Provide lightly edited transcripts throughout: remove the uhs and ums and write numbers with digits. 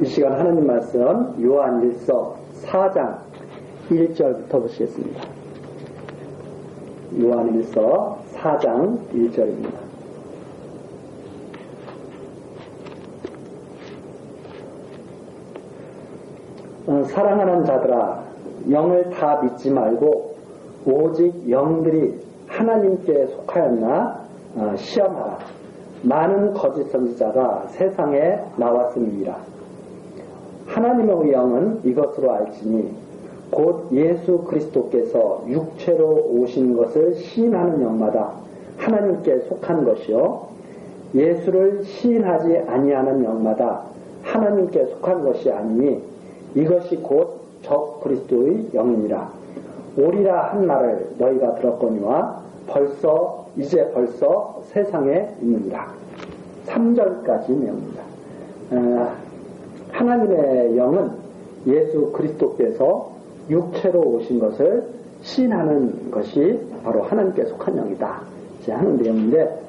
이 시간 하나님 말씀 요한일서 4장 1절부터 보시겠습니다. 요한일서 4장 1절입니다. 사랑하는 자들아, 영을 다 믿지 말고 오직 영들이 하나님께 속하였나 시험하라. 많은 거짓 선지자가 세상에 나왔음이라. 하나님의 영은 이것으로 알지니 곧 예수 그리스도께서 육체로 오신 것을 시인하는 영마다 하나님께 속한 것이요, 예수를 시인하지 아니하는 영마다 하나님께 속한 것이 아니니 이것이 곧 적 그리스도의 영이니라. 오리라 한 말을 너희가 들었거니와 이제 벌써 세상에 있느니라. 3절까지 내용입니다. 하나님의 영은 예수 그리스도께서 육체로 오신 것을 시인하는 것이 바로 하나님께 속한 영이다 하는 내용인데,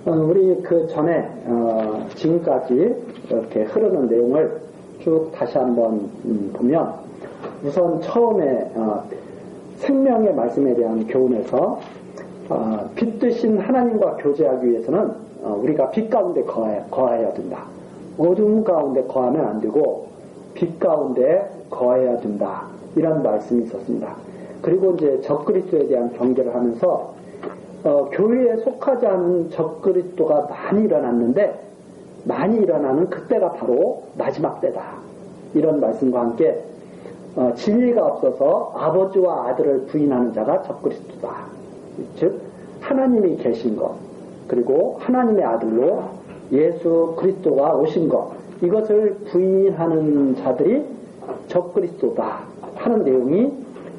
우리 그 전에 지금까지 이렇게 흐르는 내용을 쭉 다시 한번 보면, 우선 처음에 생명의 말씀에 대한 교훈에서 빛 대신 하나님과 교제하기 위해서는 우리가 빛 가운데 거해야 된다. 어둠 가운데 거하면 안 되고 빛 가운데 거해야 된다. 이런 말씀이 있었습니다. 그리고 이제 적그리스도에 대한 경계를 하면서 교회에 속하지 않은 적그리스도가 많이 일어났는데, 많이 일어나는 그때가 바로 마지막 때다. 이런 말씀과 함께 진리가 없어서 아버지와 아들을 부인하는 자가 적그리스도다. 즉 하나님이 계신 것, 그리고 하나님의 아들로 예수 그리스도가 오신 것, 이것을 부인하는 자들이 적그리스도다 하는 내용이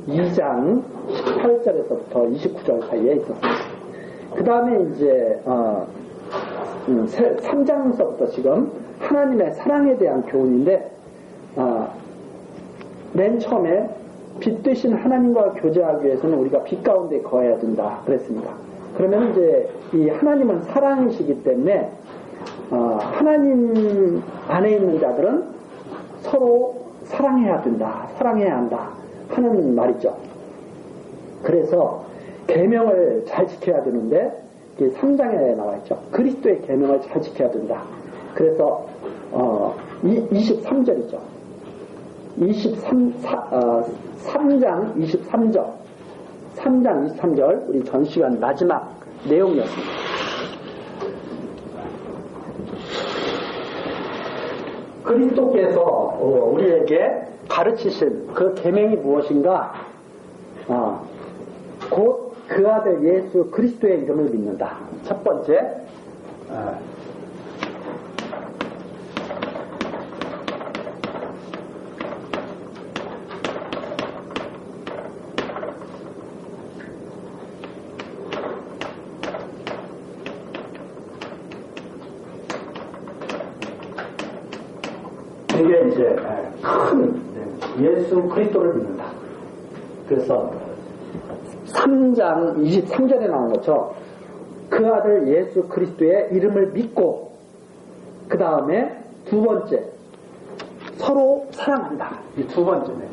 2장 18절에서부터 29절 사이에 있었습니다. 그 다음에 이제 3장서부터 지금 하나님의 사랑에 대한 교훈인데, 맨 처음에 빛 되신 하나님과 교제하기 위해서는 우리가 빛 가운데 거해야 된다 그랬습니다. 그러면 이제 이 하나님은 사랑이시기 때문에 하나님 안에 있는 자들은 서로 사랑해야 된다, 사랑해야 한다 하는 말이죠. 그래서 계명을 잘 지켜야 되는데, 3장에 나와 있죠. 그리스도의 계명을 잘 지켜야 된다. 그래서 23절이죠. 3장 23절 3장 23절 우리 전 시간 마지막 내용이었습니다. 그리스도께서 우리에게 가르치신 그 계명이 무엇인가? 곧 그 아들 예수 그리스도의 이름을 믿는다. 첫 번째, 이게 이제 큰 예수 그리스도를 믿는다. 그래서 3장 23절에 나온 것처럼 그 아들 예수 그리스도의 이름을 믿고, 그 다음에 두 번째, 서로 사랑한다. 이 두 번째네.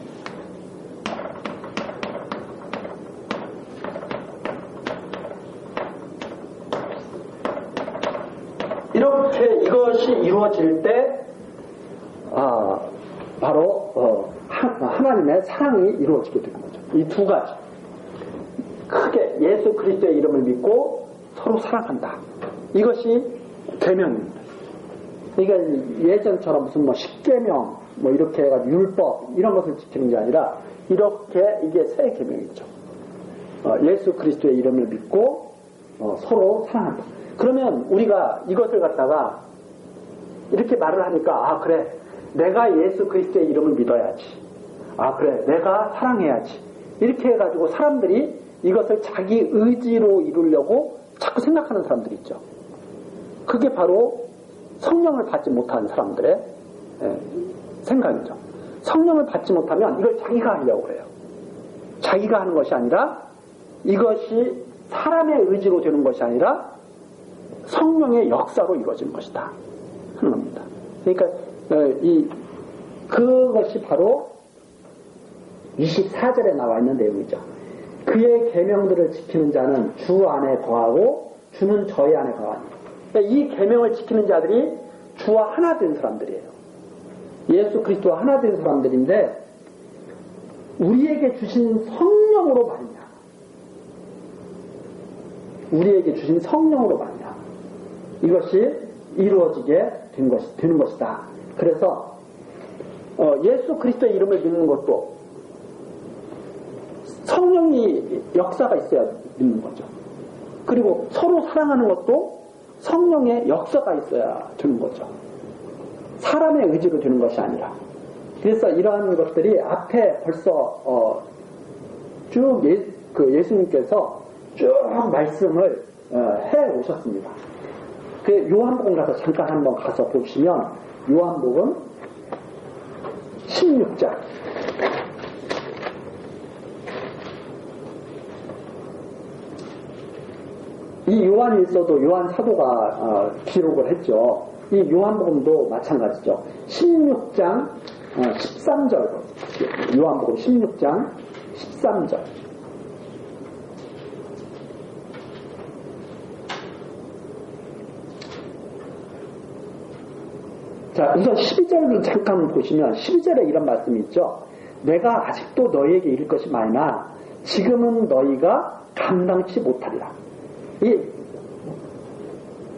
이렇게 이것이 이루어질 때 바로 하나님의 사랑이 이루어지게 되는 거죠. 이 두 가지. 크게 예수 그리스도의 이름을 믿고 서로 사랑한다. 이것이 계명입니다. 그러니까 예전처럼 무슨 십계명 이렇게 해가지고 율법 이런 것을 지키는 게 아니라, 이렇게 이게 새 계명이죠. 예수 그리스도의 이름을 믿고 서로 사랑한다. 그러면 우리가 이것을 갖다가 이렇게 말을 하니까, 그래, 내가 예수 그리스도의 이름을 믿어야지. 그래, 내가 사랑해야지. 이렇게 해가지고 사람들이 이것을 자기 의지로 이루려고 자꾸 생각하는 사람들이 있죠. 그게 바로 성령을 받지 못한 사람들의 생각이죠. 성령을 받지 못하면 이걸 자기가 하려고 해요. 자기가 하는 것이 아니라, 이것이 사람의 의지로 되는 것이 아니라 성령의 역사로 이루어지는 것이다 하는 겁니다. 그러니까 그것이 바로 24절에 나와 있는 내용이죠. 그의 계명들을 지키는 자는 주 안에 거하고 주는 저희 안에 거하니. 그러니까 이 계명을 지키는 자들이 주와 하나 된 사람들이에요. 예수 그리스도와 하나 된 사람들인데 우리에게 주신 성령으로 말이냐. 우리에게 주신 성령으로 말이냐. 이것이 이루어지게 되는 것이다. 그래서 예수 그리스도의 이름을 믿는 것도 성령이 역사가 있어야 믿는 거죠. 그리고 서로 사랑하는 것도 성령의 역사가 있어야 되는 거죠. 사람의 의지로 되는 것이 아니라. 그래서 이러한 것들이 앞에 벌써 쭉 예수님께서 쭉 말씀을 해 오셨습니다. 그 요한복음 가서 잠깐 한번 가서 보시면 요한복음 16장 이 요한일서도 요한 사도가 기록을 했죠. 이 요한복음도 마찬가지죠. 16장 13절 요한복음 16장 13절 자, 우선 12절을 잠깐 보시면 12절에 이런 말씀이 있죠. 내가 아직도 너희에게 이를 것이 많으나 지금은 너희가 감당치 못하리라. 이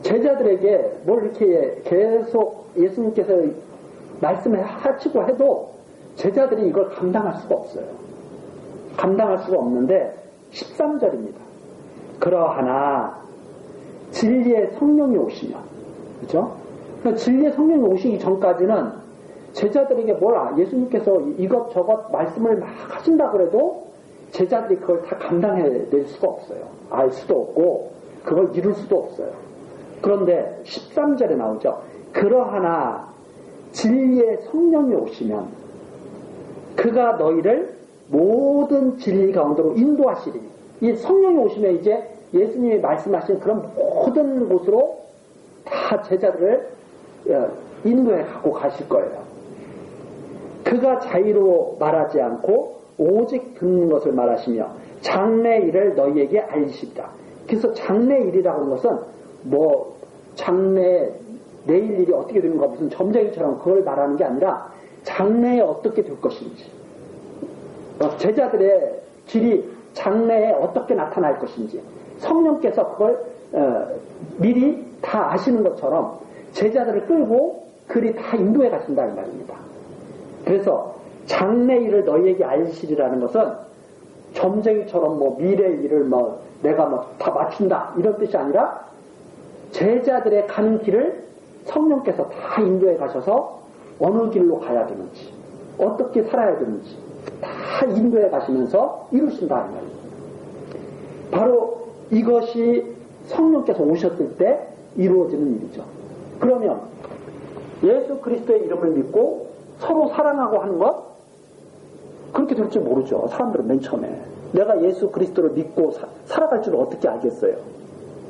제자들에게 뭘 이렇게 계속 예수님께서 말씀을 하시고 해도 제자들이 이걸 감당할 수가 없어요. 감당할 수가 없는데 13절입니다. 그러하나 진리의 성령이 오시면, 그렇죠? 진리의 성령이 오시기 전까지는 제자들에게 예수님께서 이것저것 말씀을 막 하신다 그래도 제자들이 그걸 다 감당해낼 수가 없어요. 알 수도 없고 그걸 이룰 수도 없어요. 그런데 13절에 나오죠. 그러하나 진리의 성령이 오시면 그가 너희를 모든 진리 가운데로 인도하시리니. 이 성령이 오시면 이제 예수님이 말씀하신 그런 모든 곳으로 다 제자들을 인도해 갖고 가실 거예요. 그가 자의로 말하지 않고 오직 듣는 것을 말하시며 장래 일을 너희에게 알리십니다. 그래서 장래 일이라고 하는 것은 장래 내일 일이 어떻게 되는가 무슨 점쟁이처럼 그걸 말하는 게 아니라 장래에 어떻게 될 것인지 제자들의 길이 장래에 어떻게 나타날 것인지 성령께서 그걸 미리 다 아시는 것처럼 제자들을 끌고 그리 다 인도해 가신다는 말입니다. 그래서 장래 일을 너희에게 알리시리라는 것은 점쟁이처럼 미래 일을 내가 다 맞춘다 이런 뜻이 아니라 제자들의 가는 길을 성령께서 다 인도해 가셔서 어느 길로 가야 되는지 어떻게 살아야 되는지 다 인도해 가시면서 이루신다는 말입니다. 바로 이것이 성령께서 오셨을 때 이루어지는 일이죠. 그러면 예수 그리스도의 이름을 믿고 서로 사랑하고 하는 것 그렇게 될 줄 모르죠. 사람들은 맨 처음에 내가 예수 그리스도를 믿고 살아갈 줄 어떻게 알겠어요.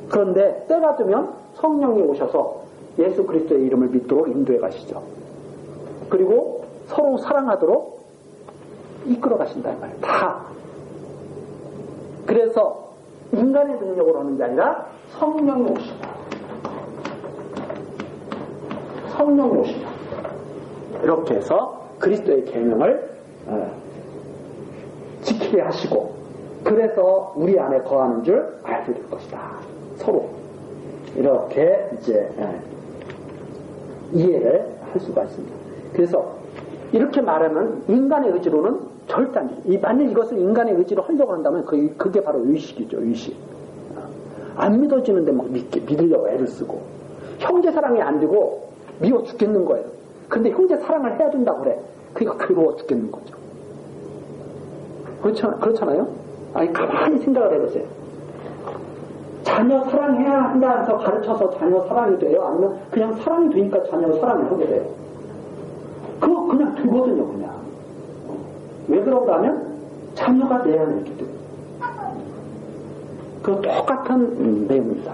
그런데 때가 되면 성령이 오셔서 예수 그리스도의 이름을 믿도록 인도해 가시죠. 그리고 서로 사랑하도록 이끌어 가신다는 말이에요. 다. 그래서 인간의 능력으로 하는 게 아니라 성령이 오시다. 성령이 오시다. 이렇게 해서 그리스도의 계명을 지키게 하시고 그래서 우리 안에 거하는 줄 알게 될 것이다. 서로 이렇게 이제 이해를 할 수가 있습니다. 그래서 이렇게 말하면 인간의 의지로는 절대 안 돼요. 만일 이것을 인간의 의지로 하려고 한다면 그게 바로 의식이죠. 의식. 안 믿어지는데 막 믿으려고 애를 쓰고 형제 사랑이 안 되고 미워 죽겠는 거예요. 근데 형제 사랑을 해야 된다고 그래. 그러니까 괴로워 죽겠는 거죠. 그렇잖아요? 아니 가만히 생각을 해보세요. 자녀 사랑해야 한다면서 가르쳐서 자녀 사랑이 돼요? 아니면 그냥 사랑이 되니까 자녀 사랑을 하게 돼요? 그거 그냥 되거든요. 그냥. 왜 그런가 하면 자녀가 내 안에 있기 때문에. 그 똑같은 내용입니다.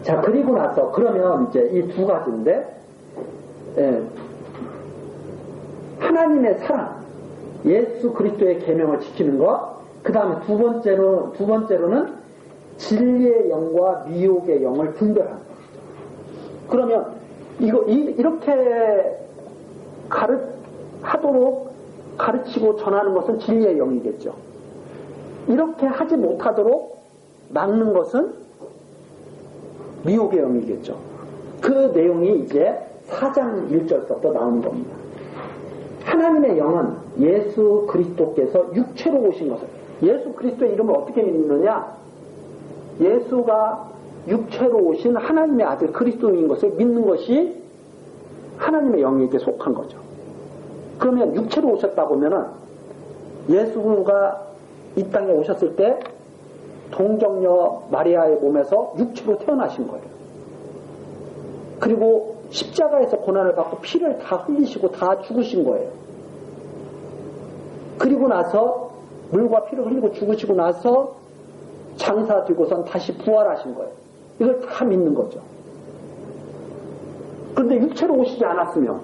자, 그리고 나서 그러면 이제 이 두 가지인데 하나님의 사랑, 예수 그리스도의 계명을 지키는 것, 그 다음에 두 번째로는 진리의 영과 미혹의 영을 분별하는 것이죠. 그러면 이렇게 하도록 가르치고 전하는 것은 진리의 영이겠죠. 이렇게 하지 못하도록 막는 것은 미혹의 영이겠죠. 그 내용이 이제 4장 1절부터 나오는 겁니다. 하나님의 영은 예수 그리스도께서 육체로 오신 것을, 예수 그리스도의 이름을 어떻게 믿느냐? 예수가 육체로 오신 하나님의 아들 그리스도인 것을 믿는 것이 하나님의 영에게 속한 거죠. 그러면 육체로 오셨다고 하면은 예수가 이 땅에 오셨을 때 동정녀 마리아의 몸에서 육체로 태어나신 거예요. 그리고 십자가에서 고난을 받고 피를 다 흘리시고 다 죽으신 거예요. 그리고 나서 물과 피를 흘리고 죽으시고 나서 장사 들고선 다시 부활하신 거예요. 이걸 다 믿는 거죠. 그런데 육체로 오시지 않았으면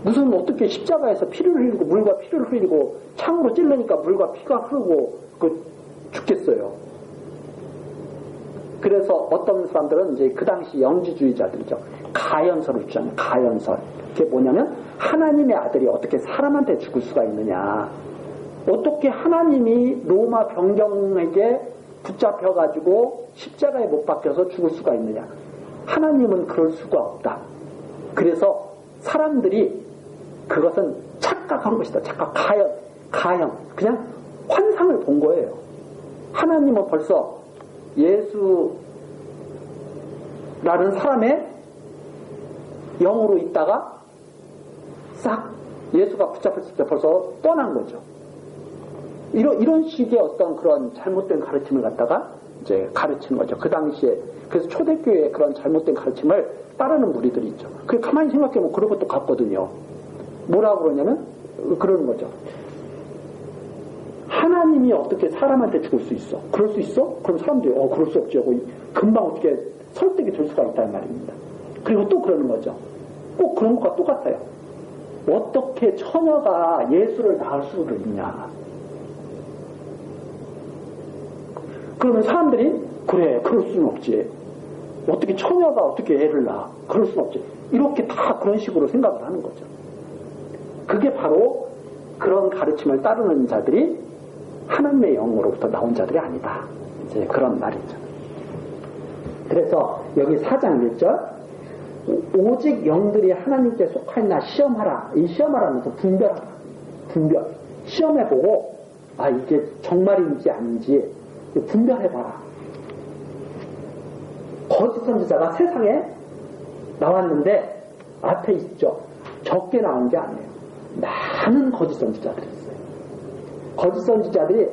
무슨 어떻게 십자가에서 피를 흘리고 물과 피를 흘리고 창으로 찔르니까 물과 피가 흐르고 죽겠어요. 그래서 어떤 사람들은 이제 그 당시 영지주의자들이죠. 가연설을 주장해요. 가연설. 그게 뭐냐면 하나님의 아들이 어떻게 사람한테 죽을 수가 있느냐. 어떻게 하나님이 로마 병정에게 붙잡혀가지고 십자가에 못 박혀서 죽을 수가 있느냐. 하나님은 그럴 수가 없다. 그래서 사람들이 그것은 착각한 것이다. 착각, 가연. 그냥 환상을 본 거예요. 하나님은 벌써 예수라는 사람의 영으로 있다가 싹 예수가 붙잡혔을 때 벌써 떠난 거죠. 이런 식의 어떤 그런 잘못된 가르침을 갖다가 이제 가르치는 거죠. 그 당시에. 그래서 초대교회의 그런 잘못된 가르침을 따르는 무리들이 있죠. 그 가만히 생각해보면 그런 것도 같거든요. 뭐라고 그러냐면 그러는 거죠. 하나님이 어떻게 사람한테 죽을 수 있어? 그럴 수 있어? 그럼 사람들이 그럴 수 없지 하고 금방 어떻게 설득이 될 수가 있다는 말입니다. 그리고 또 그러는 거죠. 꼭 그런 것과 똑같아요. 어떻게 처녀가 예수를 낳을 수가 있냐. 그러면 사람들이 그래, 그럴 수는 없지. 어떻게 처녀가 어떻게 애를 낳아? 그럴 수는 없지. 이렇게 다 그런 식으로 생각을 하는 거죠. 그게 바로 그런 가르침을 따르는 자들이 하나님의 영으로부터 나온 자들이 아니다. 이제 그런 말이죠. 그래서 여기 4장 1절 오직 영들이 하나님께 속하였나 시험하라. 이 시험하라면서 분별하라. 분별. 시험해보고 이게 정말인지 아닌지 분별해봐라. 거짓 선지자가 세상에 나왔는데 앞에 있죠. 적게 나온 게 아니에요. 많은 거짓 선지자들이 있어요. 거짓 선지자들이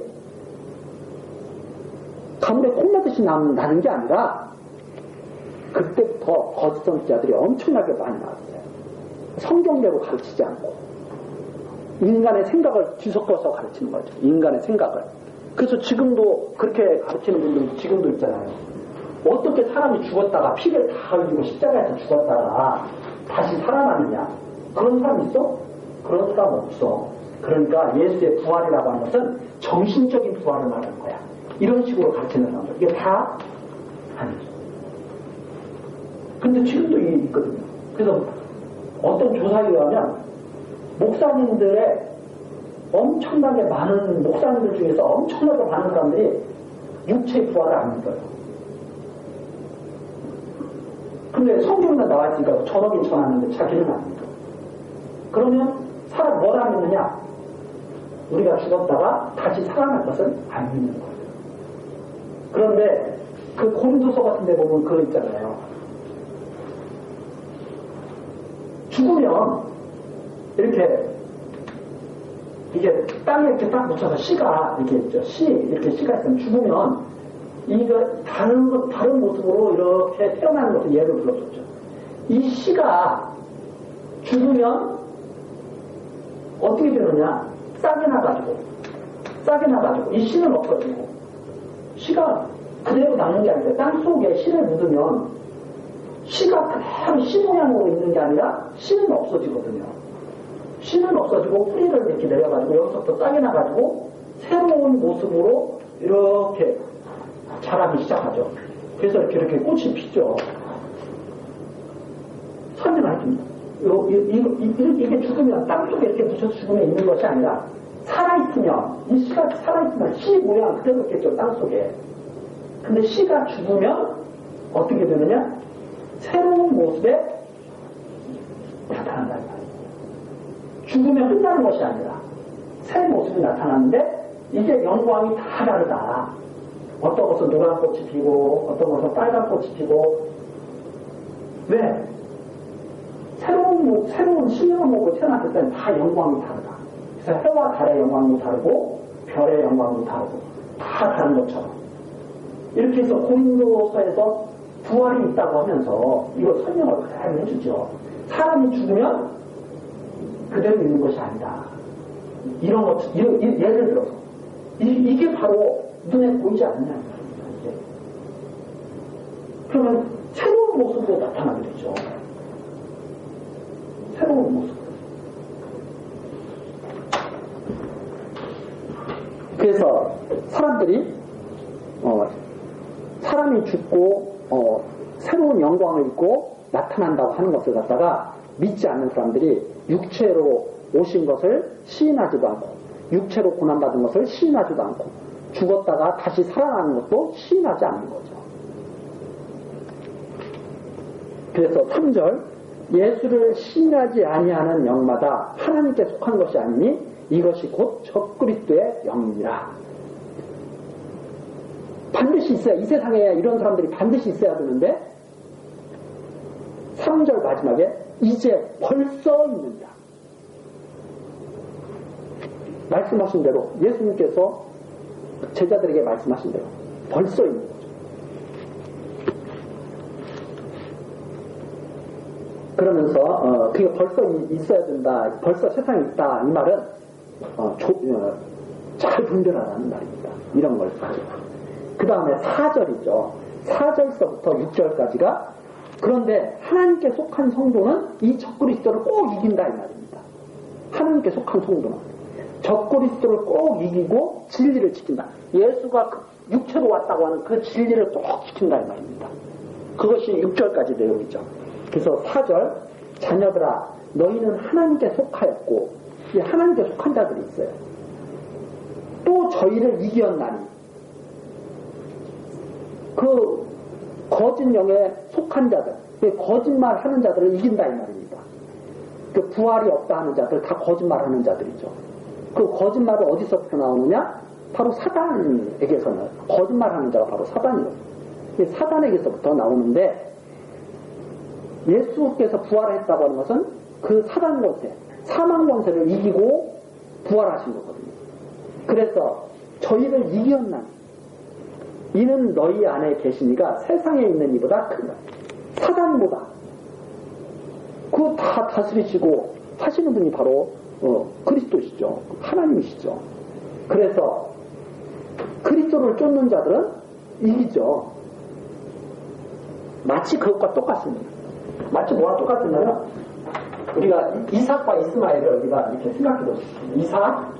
가물에 콩나듯이 나는 게 아니라 그때부터 거짓 선지자들이 엄청나게 많이 나왔어요. 성경대로 가르치지 않고 인간의 생각을 뒤섞어서 가르치는 거죠. 인간의 생각을. 그래서 지금도 그렇게 가르치는 분들도 지금도 있잖아요. 어떻게 사람이 죽었다가 피를 다 흘리고 십자가에서 죽었다가 다시 살아나느냐. 그런 사람 있어? 그런 사람 없어. 그러니까 예수의 부활이라고 하는 것은 정신적인 부활을 말하는 거야. 이런 식으로 가르치는 사람들. 이게 다 아니죠. 근데 지금도 이게 있거든요. 그래서 어떤 조사에 의하면 목사님들의 엄청나게 많은 목사님들 중에서 엄청나게 많은 사람들이 육체의 부활을 안 믿어요. 근데 성경에 나와 있으니까 전하긴 전하는데 자기는 안 믿어. 그러면 사람 뭘 안 믿느냐? 우리가 죽었다가 다시 살아날 것은 안 믿는 거예요. 그런데 그 고린도서 같은 데 보면 그거 있잖아요. 죽으면 이게 땅에 이렇게 딱 묻혀서 씨가 이렇게 있죠. 이렇게 씨가 있으면 죽으면 이거 다른 모습으로 이렇게 태어나는 것을 예를 들어줬죠. 이 씨가 죽으면 어떻게 되느냐? 싹이 나가지고 이 씨는 없어지고 씨가 그대로 남는 게 아니라 땅 속에 씨를 묻으면 씨가 그대로 씨 모양으로 있는 게 아니라 씨는 없어지거든요. 씨는 없어지고 뿌리를 이렇게 내려가지고 여기서부터 싹이 나가지고 새로운 모습으로 이렇게 자라기 시작하죠. 그래서 이렇게 꽃이 피죠. 설명하겠습니다. 이게 죽으면 땅속에 이렇게 묻혀서 죽으면 있는 것이 아니라 살아있으면, 이 씨가 살아있으면 씨 모양 그대로 있겠죠, 땅속에. 근데 씨가 죽으면 어떻게 되느냐? 새로운 모습에 나타난다는 거예요. 죽으면 끝나는 것이 아니라 새 모습이 나타나는데 이게 영광이 다 다르다. 어떤 것은 노란 꽃이 피고 어떤 것은 빨간 꽃이 피고. 왜? 새로운 신령을 먹고 태어났을 때는 다 영광이 다르다. 그래서 해와 달의 영광도 다르고 별의 영광도 다르고 다 다른 것처럼 이렇게 해서 고린도서에서 부활이 있다고 하면서 이걸 설명을 그대로 해주죠. 사람이 죽으면 그대로 있는 것이 아니다. 이런 것, 예를 들어서 이게 바로 눈에 보이지 않느냐. 그러면 새로운 모습으로 나타나게 되죠. 새로운 모습. 그래서 사람들이 사람이 죽고 새로운 영광을 입고 나타난다고 하는 것을 갖다가 믿지 않는 사람들이 육체로 오신 것을 시인하지도 않고 육체로 고난받은 것을 시인하지도 않고 죽었다가 다시 살아나는 것도 시인하지 않는 거죠. 그래서 3절 예수를 시인하지 아니하는 영마다 하나님께 속한 것이 아니니 이것이 곧 적그리스도의 영이니라. 반드시 있어야, 이 세상에 이런 사람들이 반드시 있어야 되는데 3절 마지막에 이제 벌써 있느니라. 말씀하신 대로 예수님께서 제자들에게 말씀하신 대로 벌써 있는 거죠. 그러면서 그게 벌써 있어야 된다, 벌써 세상에 있다, 이 말은 잘 분별하라는 말입니다. 이런 걸 하죠. 그 다음에 4절이죠. 4절서부터 6절까지가 그런데 하나님께 속한 성도는 이 적그리스도를 꼭 이긴다 이 말입니다. 하나님께 속한 성도는 적그리스도를 꼭 이기고 진리를 지킨다. 예수가 육체로 왔다고 하는 그 진리를 꼭 지킨다 이 말입니다. 그것이 6절까지 내용이죠. 그래서 4절 자녀들아 너희는 하나님께 속하였고 이 하나님께 속한 자들이 있어요. 또 저희를 이기었나니 그 거짓 영에 속한 자들, 거짓말 하는 자들을 이긴다 이 말입니다. 그 부활이 없다 하는 자들 다 거짓말 하는 자들이죠. 그 거짓말은 어디서부터 나오느냐? 바로 사단에게서는 거짓말 하는 자가 바로 사단이에요. 사단에게서부터 나오는데 예수께서 부활했다고 하는 것은 그 사단 권세, 사망 권세를 이기고 부활하신 거거든요. 그래서 저희를 이기었나니 이는 너희 안에 계시니가 세상에 있는 이보다 큰다. 사단보다 그거 다 다스리시고 하시는 분이 바로 그리스도시죠. 하나님이시죠. 그래서 그리스도를 쫓는 자들은 이기죠. 마치 그것과 똑같습니다. 마치 뭐와 똑같으냐면 우리가 이삭과 이스마엘을 우리가 이렇게 생각해 보겠습니다. 이삭,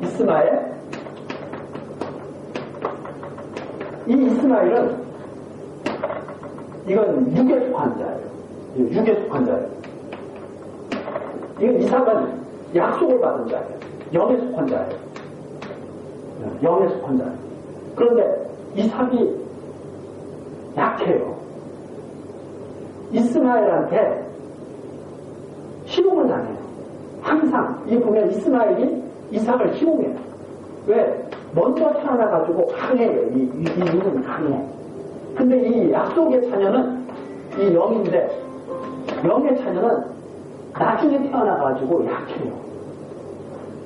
이스마엘. 이 이스마엘은 이건 육에 속한 자예요. 육에 속한 자예요. 이건 이삭은 약속을 받은 자예요. 영에 속한 자예요. 영에 속한 자예요. 그런데 이삭이 약해요. 이스마엘한테 희롱을 당해요. 항상 이 보면 이스마엘이 이삭을 희롱해요. 왜? 먼저 태어나가지고 강해요. 이 인은 강해. 근데 이 약속의 자녀는 이 영인데 영의 자녀는 나중에 태어나가지고 약해요.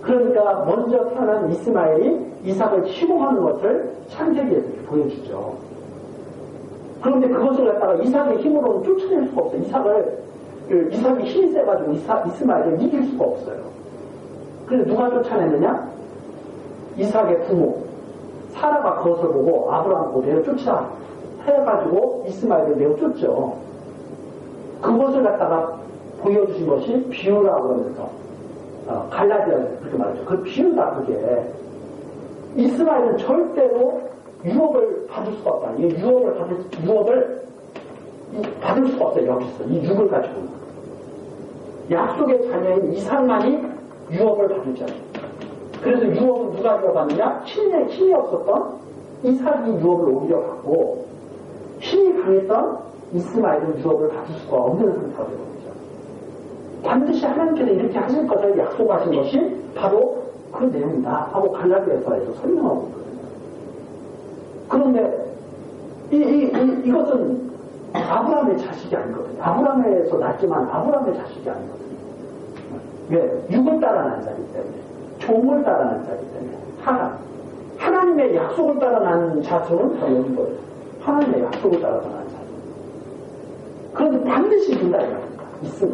그러니까 먼저 태어난 이스마엘이 이삭을 희롱하는 것을 창세기에서 보여주죠. 그런데 그것을 갖다가 이삭의 힘으로는 쫓아낼 수가 없어요. 이삭이 힘이 세가지고 이스마엘을 이길 수가 없어요. 그래서 누가 쫓아냈느냐? 이삭의 부모 사라가 그것을 보고 아브라함 보고 내어 쫓아 해가지고 이스마엘을 내어 쫓죠. 그것을 갖다가 보여주신 것이 비유라고 하면서 갈라디아에서 그렇게 말하죠. 그 비유다 그게. 이스라엘은 절대로 유업을 받을 수가 없다. 이 유업을 받을 수가 없어요. 여기서 이 육을 가지고 약속의 자녀인 이삭만이 유업을 받을 자녀. 그래서 유업은 누가 이어받느냐? 힘이 없었던 이삭이 유업을 오히려 받고 힘이 강했던 이스마엘은 유업을 받을 수가 없는 상태가 되는 거죠. 반드시 하나님께서 이렇게 하실 것을 약속하신 것이 바로 그 내용이다 하고 갈라디아서에서 설명하고 있거든요. 그런데 이것은 아브라함의 자식이 아니거든요. 아브라함에서 났지만 아브라함의 자식이 아니거든요. 왜? 육을 따라난 자이기 때문에, 종을 따라난 자이기 때문에, 하나님의 약속을 따라난 자손은 바로 여기 거예요. 하나님의 약속을 따라난 자. 그런데 반드시 준다 이겁니다.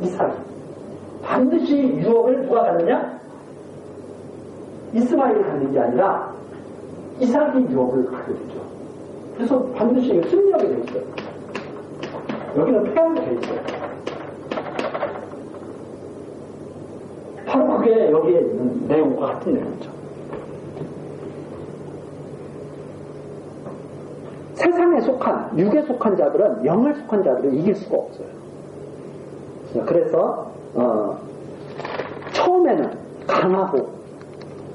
이삭이. 반드시 유업을 누가 갖느냐? 이스마엘이 갖는 게 아니라 이삭이 유업을 갖게 되죠. 그래서 반드시 승리하게 돼 있어요. 여기는 패하게 돼 있어요. 바로 그게 여기에 있는 내용과 같은 내용이죠. 세상에 속한, 육에 속한 자들은 영에 속한 자들을 이길 수가 없어요. 그래서 처음에는 강하고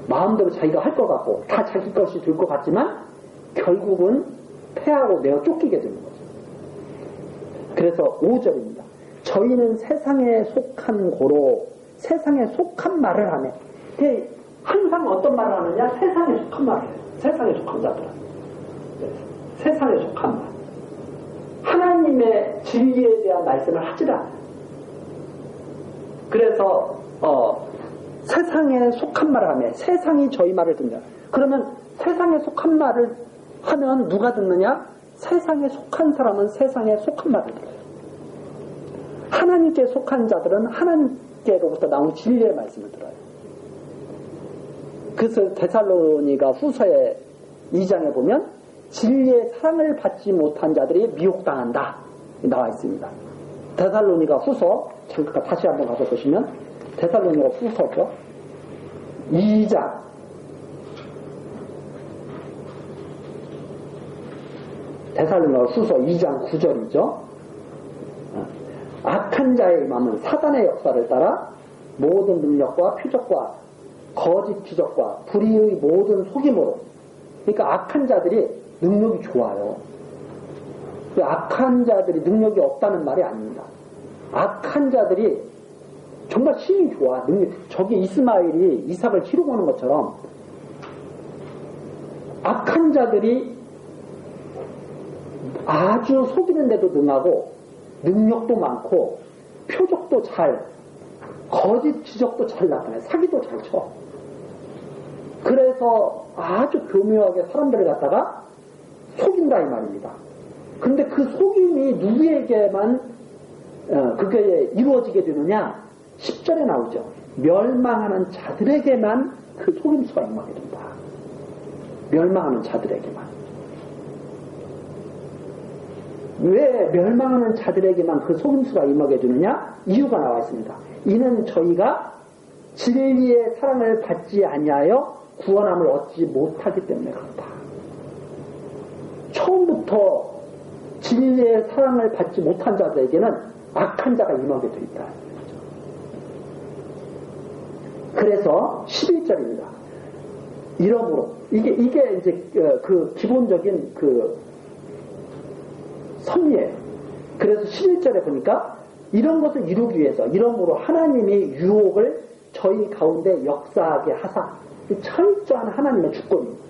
마음대로 자기가 할 것 같고 다 자기 것이 될 것 같지만 결국은 패하고 내어 쫓기게 되는 거죠. 그래서 5절입니다. 저희는 세상에 속한 고로 세상에 속한 말을 하네. 항상 어떤 말을 하느냐? 세상에 속한 말을 해요. 세상에 속한 자들은. 세상에 속한 말. 하나님의 진리에 대한 말씀을 하지 않아요. 그래서 세상에 속한 말을 하면 세상이 저희 말을 듣냐. 그러면 세상에 속한 말을 하면 누가 듣느냐? 세상에 속한 사람은 세상에 속한 말을 들어요. 하나님께 속한 자들은 하나님께로부터 나온 진리의 말씀을 들어요. 그래서 데살로니가 후서의 2장에 보면 진리의 사랑을 받지 못한 자들이 미혹당한다 나와 있습니다. 데살로니가 후서 잠깐 다시 한번 가서 보시면 데살로니가 후서죠. 2장 데살로니가 후서 2장 9절이죠. 악한 자의 마음은 사단의 역사를 따라 모든 능력과 표적과 거짓 기적과 불의의 모든 속임으로, 그러니까 악한 자들이 능력이 좋아요. 악한 자들이 능력이 없다는 말이 아닙니다. 악한 자들이 정말 힘이 좋아. 저기 이스마엘이 이삭을 치르고 오는 것처럼 악한 자들이 아주 속이는데도 능하고 능력도 많고 표적도 잘, 거짓 기적도 잘 나타내, 사기도 잘 쳐. 그래서 아주 교묘하게 사람들을 갖다가 속인다 이 말입니다. 근데 그 속임이 누구에게만 그게 이루어지게 되느냐? 10절에 나오죠. 멸망하는 자들에게만 그 속임수가 임하게 된다. 멸망하는 자들에게만. 왜 멸망하는 자들에게만 그 속임수가 임하게 되느냐? 이유가 나와 있습니다. 이는 저희가 진리의 사랑을 받지 아니하여 구원함을 얻지 못하기 때문에 그렇다. 처음부터 진리의 사랑을 받지 못한 자들에게는 악한 자가 임하게 되어 있다. 그래서 11절입니다. 이러므로 이게 이제 그 기본적인 그 섭리예요. 그래서 11절에 보니까 이런 것을 이루기 위해서 이러므로 하나님이 유혹을 저희 가운데 역사하게 하사, 철저한 하나님의 주권입니다.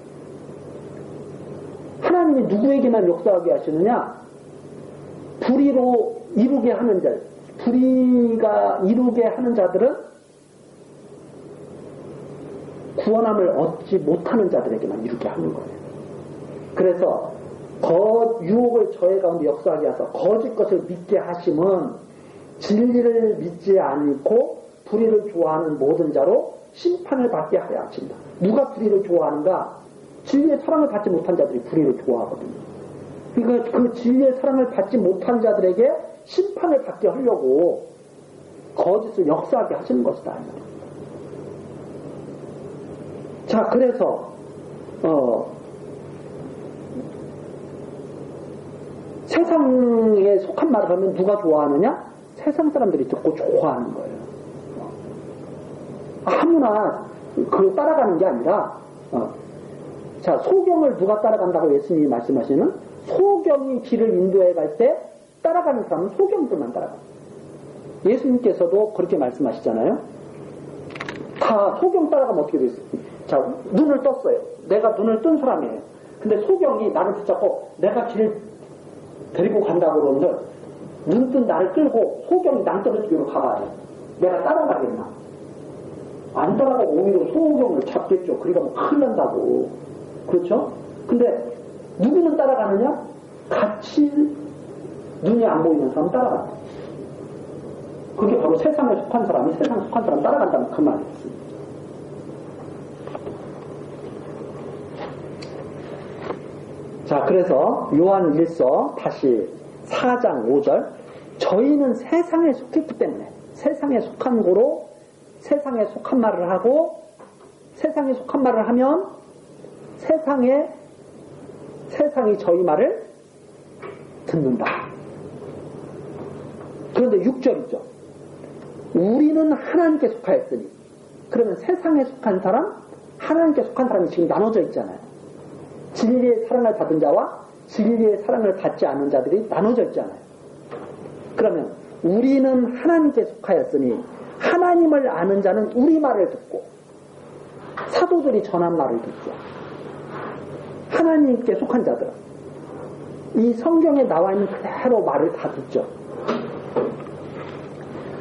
하나님이 누구에게만 역사하게 하시느냐? 불의로 이루게 하는 자, 불의가 이루게 하는 자들은 구원함을 얻지 못하는 자들에게만 이루게 하는 거예요. 그래서 유혹을 저희 가운데 역사하게 하셔서 거짓 것을 믿게 하심은 진리를 믿지 않고 불의를 좋아하는 모든 자로 심판을 받게 하여 하신다. 누가 불의를 좋아하는가? 진리의 사랑을 받지 못한 자들이 불의를 좋아하거든요. 그러니까 그 진리의 사랑을 받지 못한 자들에게 심판을 받게 하려고 거짓을 역사하게 하시는 것이다. 자, 그래서 세상에 속한 말을 하면 누가 좋아하느냐? 세상 사람들이 듣고 좋아하는 거예요. 아무나 그걸 따라가는 게 아니라 자, 소경을 누가 따라간다고 예수님이 말씀하시는 소경이 길을 인도해 갈 때 따라가는 사람은 소경들만 따라가. 예수님께서도 그렇게 말씀하시잖아요. 다 소경 따라가면 어떻게 되겠어요? 자, 눈을 떴어요. 내가 눈을 뜬 사람이에요. 근데 소경이 나를 붙잡고 내가 길을 데리고 간다고 그러는데 눈 뜬 나를 끌고 소경이 낭떠러지기로 가봐야 돼. 내가 따라가겠나? 안 따라가고 오히려 소경을 잡겠죠. 그러니까 뭐 큰일 난다고. 그렇죠? 근데 누구는 따라가느냐? 같이 눈이 안 보이는 사람 따라간다. 그게 바로 세상에 속한 사람이 세상에 속한 사람 따라간다는 그 말이었습니다. 자, 그래서 요한 1서 다시 4장 5절 저희는 세상에 속했기 때문에 세상에 속한 고로 세상에 속한 말을 하고 세상에 속한 말을 하면 세상이 저희 말을 듣는다. 그런데 6절이죠. 우리는 하나님께 속하였으니 그러면 세상에 속한 사람 하나님께 속한 사람이 지금 나눠져 있잖아요. 진리의 사랑을 받은 자와 진리의 사랑을 받지 않은 자들이 나눠져 있잖아요. 그러면 우리는 하나님께 속하였으니 하나님을 아는 자는 우리 말을 듣고 사도들이 전한 말을 듣죠. 하나님께 속한 자들은 이 성경에 나와 있는 그대로 말을 다 듣죠.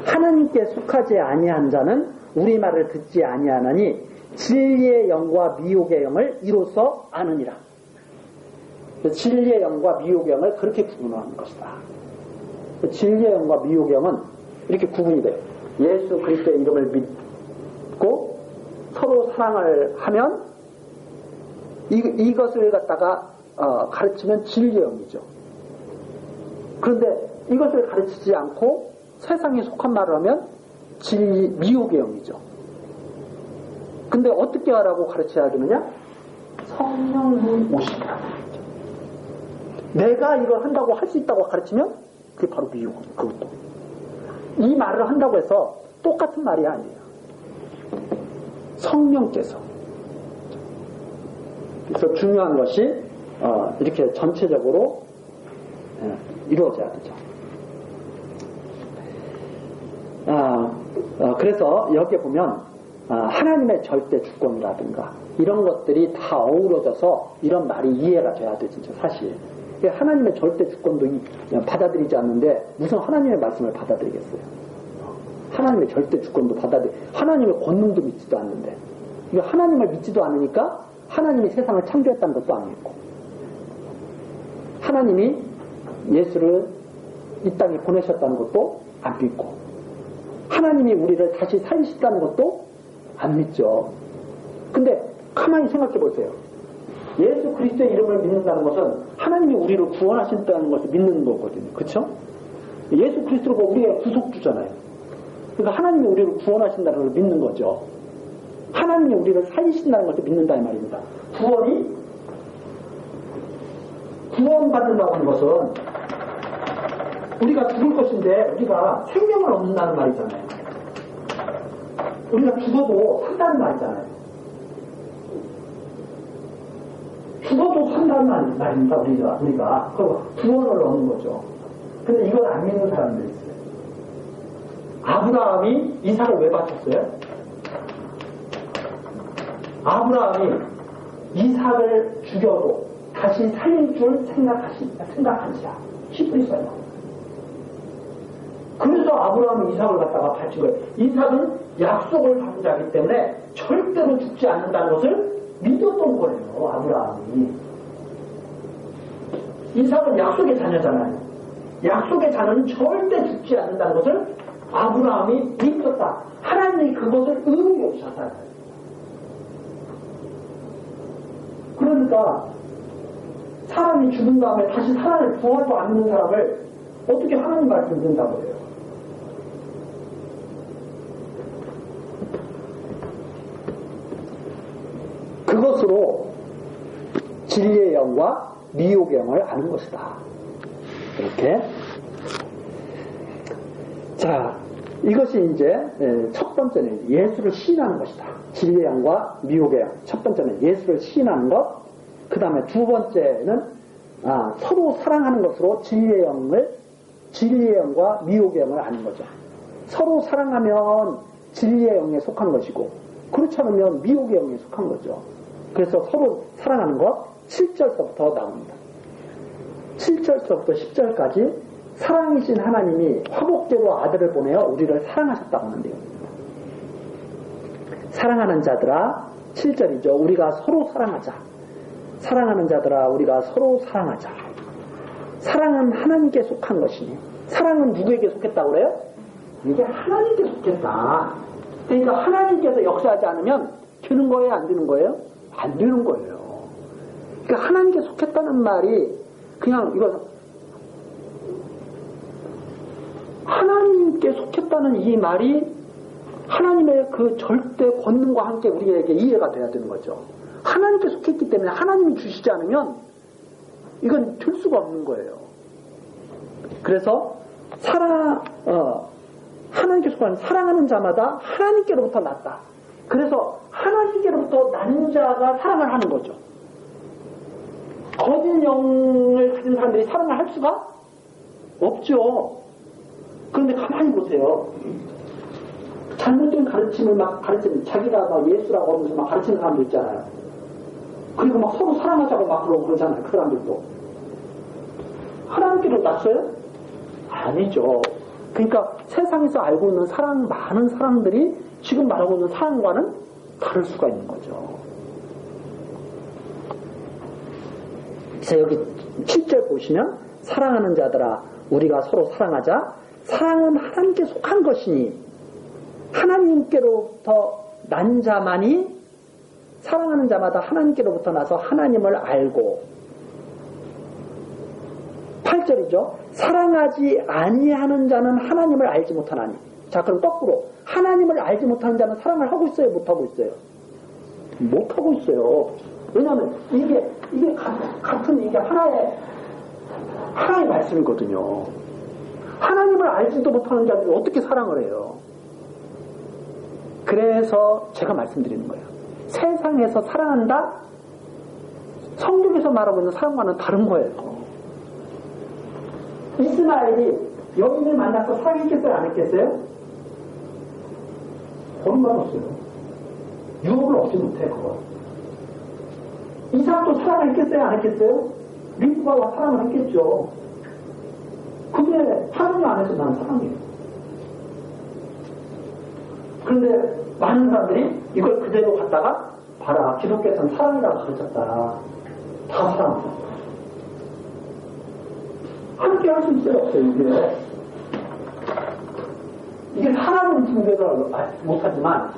하나님께 속하지 아니한 자는 우리 말을 듣지 아니하나니 진리의 영과 미혹의 영을 이로써 아느니라. 진리의 영과 미혹의 영을 그렇게 구분하는 것이다. 진리의 영과 미혹의 영은 이렇게 구분이 돼요. 예수 그리스도의 이름을 믿고 서로 사랑을 하면 이것을 갖다가 가르치면 진리의 영이죠. 그런데 이것을 가르치지 않고 세상에 속한 말을 하면 미혹의 영이죠. 근데 어떻게 하라고 가르쳐야 되느냐? 성령이 오시라. 내가 이걸 한다고 할 수 있다고 가르치면 그게 바로 미혹이에요. 그것도. 이 말을 한다고 해서 똑같은 말이 아니에요. 성령께서. 그래서 중요한 것이 이렇게 전체적으로 이루어져야 되죠. 그래서 여기에 보면 하나님의 절대 주권이라든가 이런 것들이 다 어우러져서 이런 말이 이해가 돼야 돼, 진짜 사실. 하나님의 절대 주권도 받아들이지 않는데 무슨 하나님의 말씀을 받아들이겠어요? 하나님의 절대 주권도 하나님의 권능도 믿지도 않는데 하나님을 믿지도 않으니까 하나님이 세상을 창조했다는 것도 안 믿고 하나님이 예수를 이 땅에 보내셨다는 것도 안 믿고 하나님이 우리를 다시 살리셨다는 것도 안 믿죠. 근데 가만히 생각해 보세요. 예수 그리스도의 이름을 믿는다는 것은 하나님이 우리를 구원하신다는 것을 믿는 거거든요. 그렇죠? 예수 그리스도가 우리의 구속주잖아요. 그러니까 하나님이 우리를 구원하신다는 걸 믿는 거죠. 하나님이 우리를 살리신다는 것을 믿는다는 말입니다. 구원받는다고 하는 것은 우리가 죽을 것인데 우리가 생명을 얻는다는 말이잖아요. 우리가 죽어도 산다는 말이잖아요. 죽어도 산다는 말입니다. 우리가 구원을 얻는 거죠. 근데 이걸 안 믿는 사람들이 있어요. 아브라함이 이삭을 왜 바쳤어요? 아브라함이 이삭을 죽여도 다시 살릴 줄 생각하시야. 히브리서에 나옵니다. 그래서 아브라함이 이삭을 갖다가 바친 거예요. 이삭은 약속을 받은 자이기 때문에 절대로 죽지 않는다는 것을 믿었던 거예요. 아브라함이. 이삭은 약속의 자녀잖아요. 약속의 자녀는 절대 죽지 않는다는 것을 아브라함이 믿었다. 하나님이 그것을 의무로 여기셨다. 그러니까 사람이 죽은 다음에 다시 살아날 부활도 안 믿는 사람을 어떻게 하나님 말씀 듣는다고 해요? 그것으로 진리의 영과 미혹의 영을 아는 것이다. 이렇게. 자, 이것이 이제 첫 번째는 예수를 시인하는 것이다. 진리의 영과 미혹의 영. 첫 번째는 예수를 시인하는 것. 그 다음에 두 번째는 서로 사랑하는 것으로 진리의 영과 미혹의 영을 아는 거죠. 서로 사랑하면 진리의 영에 속한 것이고, 그렇지 않으면 미혹의 영에 속한 거죠. 그래서 서로 사랑하는 것 7절서부터 나옵니다. 7절서부터 10절까지 사랑이신 하나님이 화복제로 아들을 보내어 우리를 사랑하셨다고 하는데요. 사랑하는 자들아, 7절이죠. 우리가 서로 사랑하자. 사랑하는 자들아, 우리가 서로 사랑하자. 사랑은 하나님께 속한 것이니, 사랑은 누구에게 속했다고 그래요? 이게 하나님께 속했다. 그러니까 하나님께서 역사하지 않으면 되는 거예요, 안 되는 거예요? 안 되는 거예요. 그러니까 하나님께 속했다는 말이 그냥 이거 하나님께 속했다는 이 말이 하나님의 그 절대 권능과 함께 우리에게 이해가 돼야 되는 거죠. 하나님께 속했기 때문에 하나님이 주시지 않으면 이건 될 수가 없는 거예요. 그래서 하나님께 속한 사랑하는 자마다 하나님께로부터 났다. 그래서 하나님께로부터 난 자가 사랑을 하는 거죠. 거짓 영을 가진 사람들이 사랑을 할 수가 없죠. 그런데 가만히 보세요. 잘못된 가르침을 막 가르치는, 자기가 막 예수라고 하면서 막 가르치는 사람들 있잖아요. 그리고 막 서로 사랑하자고 막 그러잖아요. 그 사람들도. 하나님께로 났어요? 아니죠. 그러니까 세상에서 알고 있는 많은 사람들이 지금 말하고 있는 사랑과는 다를 수가 있는 거죠. 그래서 여기 7절 보시면 사랑하는 자들아 우리가 서로 사랑하자. 사랑은 하나님께 속한 것이니 하나님께로부터 난 자만이 사랑하는 자마다 하나님께로부터 나서 하나님을 알고 8절이죠. 사랑하지 아니하는 자는 하나님을 알지 못하나니. 자, 그럼 거꾸로 하나님을 알지 못하는 자는 사랑을 하고 있어요? 못하고 있어요? 못하고 있어요. 왜냐하면 이게 같은 이게 하나의 말씀이거든요. 하나님을 알지도 못하는 자들이 어떻게 사랑을 해요? 그래서 제가 말씀드리는 거예요. 세상에서 사랑한다? 성경에서 말하고 있는 사랑과는 다른 거예요. 이스마엘이 여인을 만나서 사랑했겠어요? 안 했겠어요? 버림받았어요. 유혹을 얻지 못해, 그거. 이삭도 사랑했겠어요? 안 했겠어요? 리브가와 사랑을 했겠죠. 그게 하나님 안에서 난 사랑이에요. 그런데 많은 사람들이 이걸 그대로 갖다가 봐라, 기독교에서는 사랑이라고 가르쳤다. 다 사랑하다. 함께 할 수 있어요, 없어요, 이게 사람은 분별을 못하지만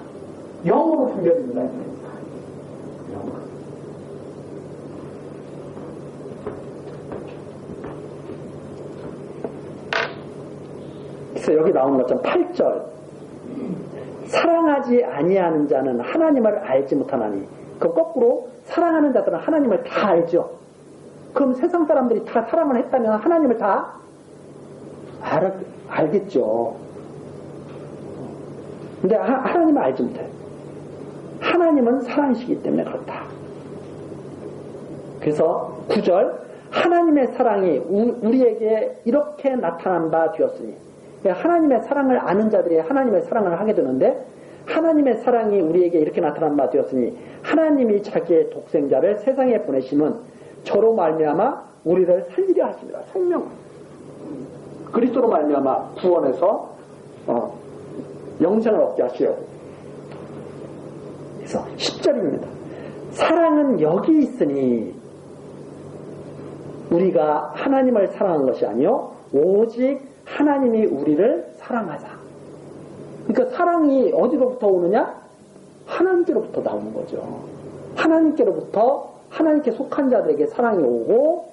영으로 분별입니다. 영으로. 그래서 여기 나오는 것처럼 8절 사랑하지 아니하는 자는 하나님을 알지 못하나니. 그럼 거꾸로 사랑하는 자들은 하나님을 다 알죠. 그럼 세상 사람들이 다 사랑을 했다면 하나님을 다 알겠죠. 근데 하나님을 알지 못해요. 하나님은 사랑이시기 때문에 그렇다. 그래서 9절 하나님의 사랑이 우리에게 이렇게 나타난 바 되었으니. 하나님의 사랑을 아는 자들이 하나님의 사랑을 하게 되는데 하나님의 사랑이 우리에게 이렇게 나타난 바 되었으니 하나님이 자기의 독생자를 세상에 보내심은 저로 말미암아 우리를 살리려 하십니다. 생명 그리스도로 말미암아 구원해서 영생을 얻게 하시려고. 그래서 10절입니다. 사랑은 여기 있으니 우리가 하나님을 사랑한 것이 아니요 오직 하나님이 우리를 사랑하자. 그러니까 사랑이 어디로부터 오느냐? 하나님께로부터 나오는 거죠. 하나님께로부터 하나님께 속한 자들에게 사랑이 오고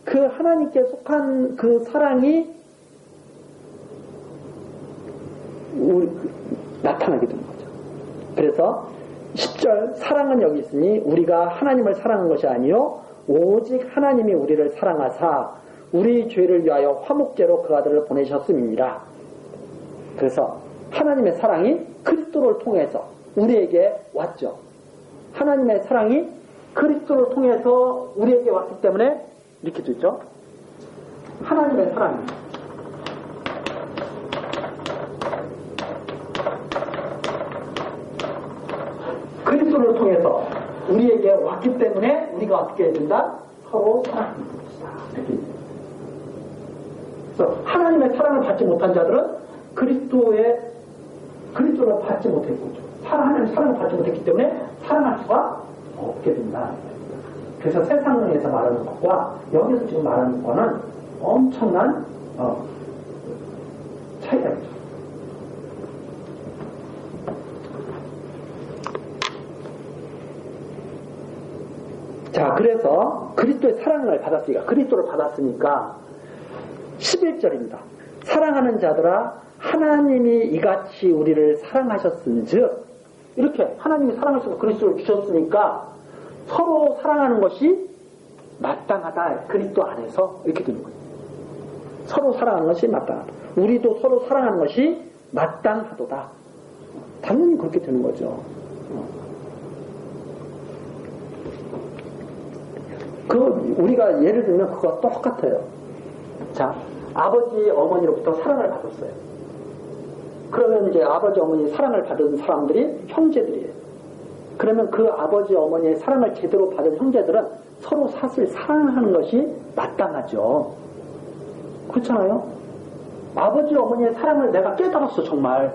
그 하나님께 속한 그 사랑이 나타나게 되는 거죠. 그래서 10절 사랑은 여기 있으니 우리가 하나님을 사랑한 것이 아니요 오직 하나님이 우리를 사랑하사 우리 죄를 위하여 화목제로 그 아들을 보내셨음이니라. 그래서 하나님의 사랑이 그리스도를 통해서 우리에게 왔죠. 하나님의 사랑이 그리스도를 통해서 우리에게 왔기 때문에 이렇게 되죠. 하나님의 사랑이 그리스도를 통해서 우리에게 왔기 때문에 우리가 어떻게 해야 된다? 서로 사랑하는 것이다. 그래서 하나님의 사랑을 받지 못한 자들은 그리스도를 받지 못했고 하나님의 사랑을 받지 못했기 때문에 사랑할 수가 없게 된다. 그래서 세상에서 말하는 것과 여기서 지금 말하는 것과는 엄청난 차이가 있죠. 자, 그래서 그리스도의 사랑을 받았으니까, 그리스도를 받았으니까 11절입니다. 사랑하는 자들아 하나님이 이같이 우리를 사랑하셨은즉, 이렇게 하나님이 사랑하셔서 그리스도를 주셨으니까 서로 사랑하는 것이 마땅하다. 그리스도 안에서 이렇게 되는 거예요. 서로 사랑하는 것이 마땅하다. 우리도 서로 사랑하는 것이 마땅하도다. 당연히 그렇게 되는 거죠. 우리가 예를 들면 그거와 똑같아요. 자, 아버지, 어머니로부터 사랑을 받았어요. 그러면 이제 아버지, 어머니 사랑을 받은 사람들이 형제들이에요. 그러면 그 아버지, 어머니의 사랑을 제대로 받은 형제들은 서로 사실 사랑하는 것이 마땅하죠. 그렇잖아요? 아버지, 어머니의 사랑을 내가 깨달았어, 정말.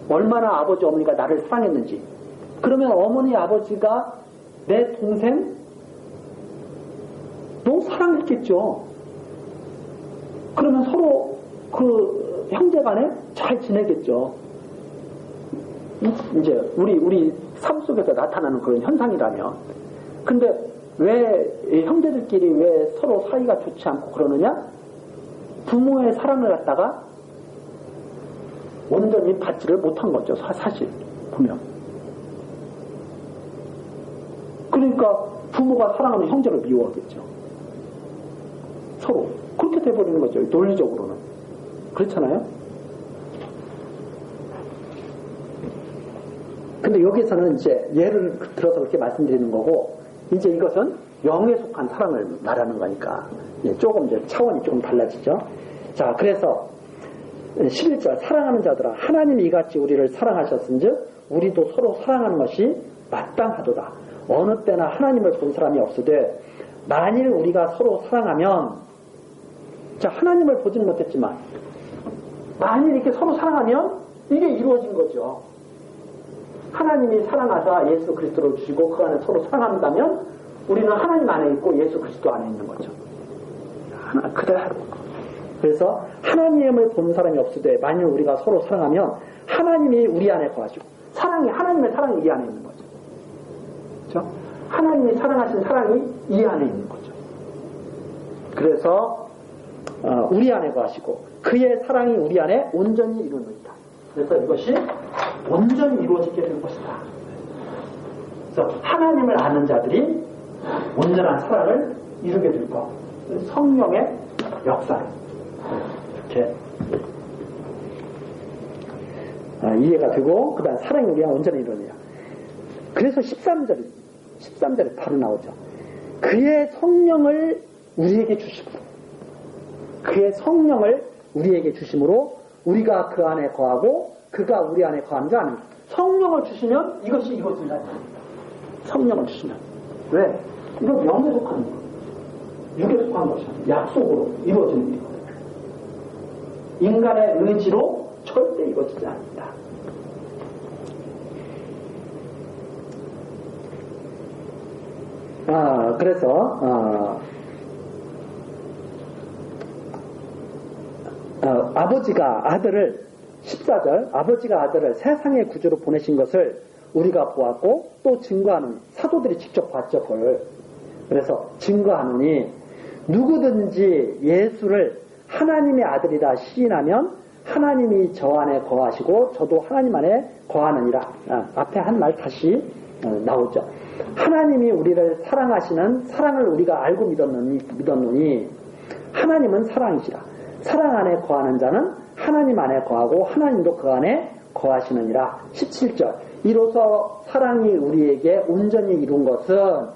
얼마나 아버지, 어머니가 나를 사랑했는지. 그러면 어머니, 아버지가 내 동생, 너무 사랑했겠죠. 그러면 서로 그 형제 간에 잘 지내겠죠. 이제 우리 삶 속에서 나타나는 그런 현상이라면. 근데 왜 형제들끼리 왜 서로 사이가 좋지 않고 그러느냐? 부모의 사랑을 갖다가 온전히 받지를 못한 거죠. 사실 보면. 그러니까 부모가 사랑하는 형제를 미워하겠죠. 서로 그렇게 돼버리는 거죠. 논리적으로는. 그렇잖아요? 근데 여기서는 이제 예를 들어서 그렇게 말씀드리는 거고, 이제 이것은 영에 속한 사랑을 말하는 거니까 조금 이제 차원이 조금 달라지죠. 자, 그래서 11절 사랑하는 자들아 하나님이 이같이 우리를 사랑하셨은즉 우리도 서로 사랑하는 것이 마땅하도다. 어느 때나 하나님을 본 사람이 없으되 만일 우리가 서로 사랑하면, 자, 하나님을 보지는 못했지만 만일 이렇게 서로 사랑하면 이게 이루어진 거죠. 하나님이 사랑하사 예수 그리스도를 주시고 그 안에 서로 사랑한다면 우리는 하나님 안에 있고 예수 그리스도 안에 있는 거죠. 하나 그대로. 그래서 하나님을 본 사람이 없으되 만일 우리가 서로 사랑하면 하나님이 우리 안에 거하시고, 하나님의 사랑이 우리 안에 있는 거죠. 그렇죠? 하나님이 사랑하신 사랑이 이 안에 있는 거죠. 그래서 우리 안에 거하시고 그의 사랑이 우리 안에 온전히 이루어진다. 그래서 이것이 온전히 이루어지게 될 것이다. 그래서 하나님을 아는 자들이 온전한 사랑을 이루게 될 것. 성령의 역사를 이렇게 이해가 되고, 그 다음 사랑이 우리가 온전히 이루어지냐. 그래서 13절에 바로 나오죠. 그의 성령을 우리에게 주시고, 그의 성령을 우리에게 주심으로 우리가 그 안에 거하고 그가 우리 안에 거하는 자 아닙니다. 성령을 주시면 이것이 이루어진다. 성령을 주시면. 왜? 이건 영에 속하는 거. 육에 속한 것이 약속으로 이루어지는 일이거든요. 인간의 의지로 절대 이루어지지 않는다. 그래서 아버지가 아들을 14절 아버지가 아들을 세상의 구주로 보내신 것을 우리가 보았고 또 증거하는, 사도들이 직접 봤죠. 그걸. 그래서 증거하느니 누구든지 예수를 하나님의 아들이라 시인하면 하나님이 저 안에 거하시고 저도 하나님 안에 거하느니라. 앞에 한 말 다시 나오죠. 하나님이 우리를 사랑하시는 사랑을 우리가 알고 믿었노니 하나님은 사랑이시라. 사랑 안에 거하는 자는 하나님 안에 거하고 하나님도 그 안에 거하시느니라. 17절. 이로써 사랑이 우리에게 온전히 이룬 것은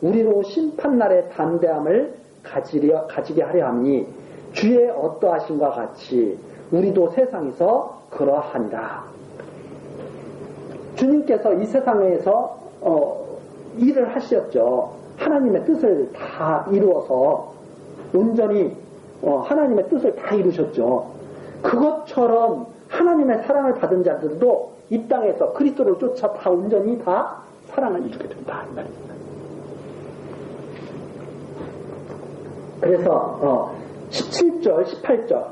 우리로 심판날의 담대함을 가지게 하려 함니 주의 어떠하심과 같이 우리도 세상에서 그러하니라. 주님께서 이 세상에서 일을 하셨죠. 하나님의 뜻을 다 이루어서 온전히 하나님의 뜻을 다 이루셨죠. 그것처럼 하나님의 사랑을 받은 자들도 이 땅에서 그리스도를 쫓아 다 온전히 다 사랑을 이루게 된다 이 말입니다. 그래서 17절, 18절